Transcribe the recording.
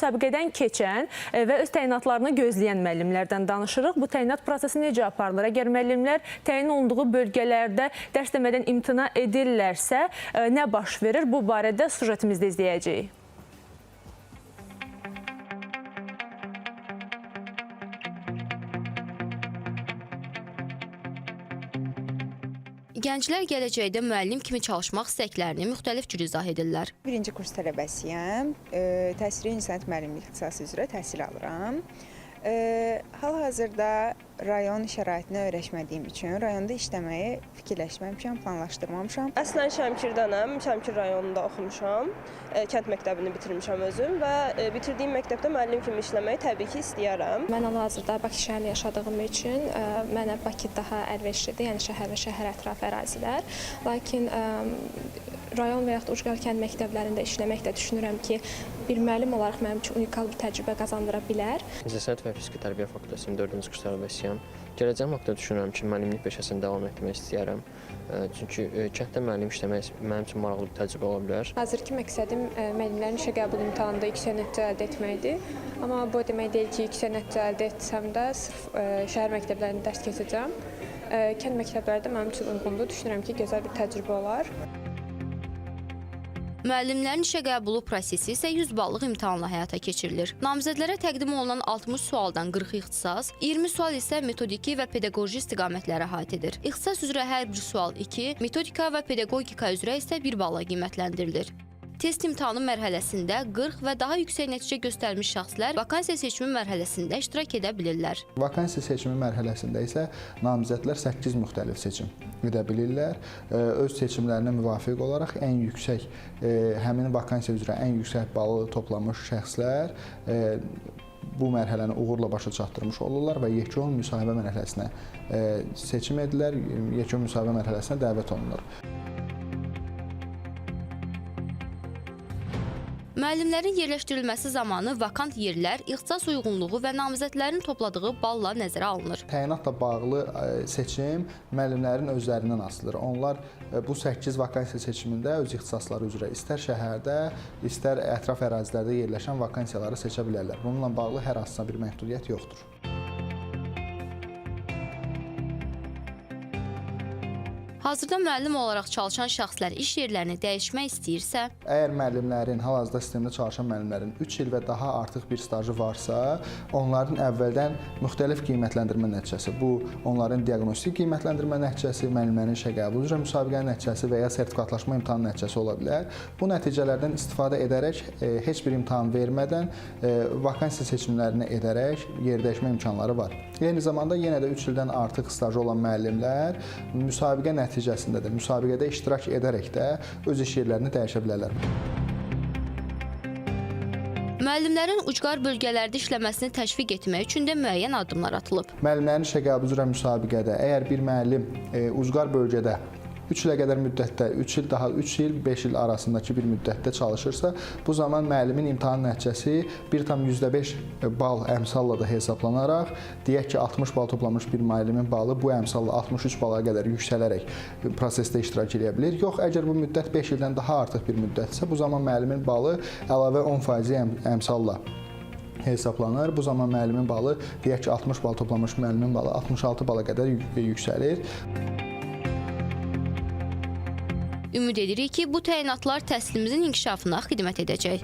müsabiqədən keçən və öz təyinatlarını gözləyən müəllimlərdən danışırıq. Bu təyinat prosesi necə aparılır? Əgər müəllimlər təyin olunduğu bölgələrdə dərs demədən imtina edirlərsə, nə baş verir? Bu barədə sujetimizdə izləyəcəyik. Gənclər gələcəkdə müəllim kimi çalışmaq istəklərini müxtəlif cür izah edirlər. Birinci kurs tələbəsiyəm. Təsiri incəsənət müəllimlik ixtisası üzrə təhsil alıram. Hal-hazırda rayon şəraitini öyrəşmədiyim üçün rayonda işləməyi fikirləşməmişəm, planlaşdırmamışam. Əslən Şəmkirdanam, Şəmkir rayonunda oxumuşam, kənd məktəbini bitirmişəm özüm və bitirdiyim məktəbdə müəllim kimi işləməyi təbii ki istəyərəm. Mən hal-hazırda Bakı şəhərində yaşadığım üçün mənə Bakı daha əlverişlidir, yəni şəhər və şəhər ətrafı ərazilər. Lakin rayon və yaxud ucqar kənd məktəblərində işləmək də düşünürəm ki, bir müəllim olaraq mənim üçün unikal bir təcrübə qazandıra bilər. İncəsənət və Fiziki Tərbiyə Fakültəsinin 4-cü kurs tələbəsiyəm. Gələcəyim haqqında düşünürəm ki, müəllimlik peşəsini davam etmək istəyərəm. Çünki kənddə müəllim işləmək mənim üçün maraqlı bir təcrübə ola bilər. Hazırki məqsədim müəllimlərin işə qəbul imtahanında yüksək nəticə əldə etməkdir. Amma bu demək deyil ki, yüksək nəticə əldə etsəm də sırf şəhər məktəblərində dərs keçəcəm. Kənd məktəbləri də mənim üçün uyğundur. Düşünürəm ki, gözəl bir təcrübə olar. Müəllimlərin işə qəbulu prosesi isə 100 ballıq imtahanla həyata keçirilir. Namizədlərə təqdim olunan 60 sualdan 40 ixtisas, 20 sual isə metodiki və pedaqoji istiqamətlərə aid edir. İxtisas üzrə hər bir sual 2, metodika və pedaqogika üzrə isə 1 balla qiymətləndirilir. Test imtahanı mərhələsində 40 və daha yüksək nəticə göstərmiş şəxslər vakansiya seçimi mərhələsində iştirak edə bilirlər. Vakansiya seçimi mərhələsində isə namizədlər 8 müxtəlif seçim edə bilirlər. Öz seçimlərinə müvafiq olaraq ən yüksək, həmin vakansiya üzrə ən yüksək balı toplamış şəxslər bu mərhələni uğurla başa çatdırmış olurlar və yekun müsahibə mərhələsinə seçim edilir, yekun müsahibə mərhələsinə dəvət olunur. Müəllimlərin yerləşdirilməsi zamanı vakant yerlər, ixtisas uyğunluğu və namizədlərin topladığı balla nəzərə alınır. Təyinatla bağlı seçim müəllimlərin özlərindən asılıdır. Onlar bu 8 vakansiya seçimində öz ixtisasları üzrə istər şəhərdə, istər ətraf ərazilərdə yerləşən vakansiyaları seçə bilərlər. Bununla bağlı hər hansısa bir məhdudiyyət yoxdur. Hazırda müəllim olaraq çalışan şəxslər iş yerlərini dəyişmək istəyirsə, əgər müəllimlərin, hal-hazırda sistemdə çalışan müəllimlərin 3 il və daha artıq bir stajı varsa, onların əvvəldən müxtəlif qiymətləndirmə nəticəsi, bu onların diaqnostik qiymətləndirmə nəticəsi, müəllimlərin işə qəbul üzrə müsabiqənin nəticəsi və ya sertifikatlaşma imtahanı nəticəsi ola bilər. Bu nəticələrdən istifadə edərək, heç bir imtahan vermədən, vakansiya seçimlərini edərək yerdəyişmə imkanları var. Eyni zamanda yenə də 3 ildən artıq stajı olan müəllimlər müsabiqə nəticəsində də, müsabiqədə iştirak edərək də öz iş yerlərini dəyişə bilərlər. müəllimlərin ucqar bölgələrdə işləməsini təşviq etmək üçün də müəyyən addımlar atılıb. Müəllimlərin işə qəbul üzrə müsabiqədə, əgər bir müəllim ucqar bölgədə 3 ilə qədər müddətdə, 3 il, daha 3 il, 5 il arasındakı bir müddətdə çalışırsa, bu zaman müəllimin imtahan nəticəsi 1,5 bal əmsalla da hesablanaraq, deyək ki, 60 bal toplamış bir müəllimin balı bu əmsalla 63 bala qədər yüksələrək prosesdə iştirak edə bilir. Yox, əgər bu müddət 5 ildən daha artıq bir müddətsə, bu zaman müəllimin balı əlavə 10% əmsalla hesablanır. Bu zaman müəllimin balı, deyək ki, 60 bal toplamış müəllimin balı 66 bala qədər yüksəlir. Ümid edirik ki, bu təyinatlar təhsilimizin inkişafına xidmət edəcək.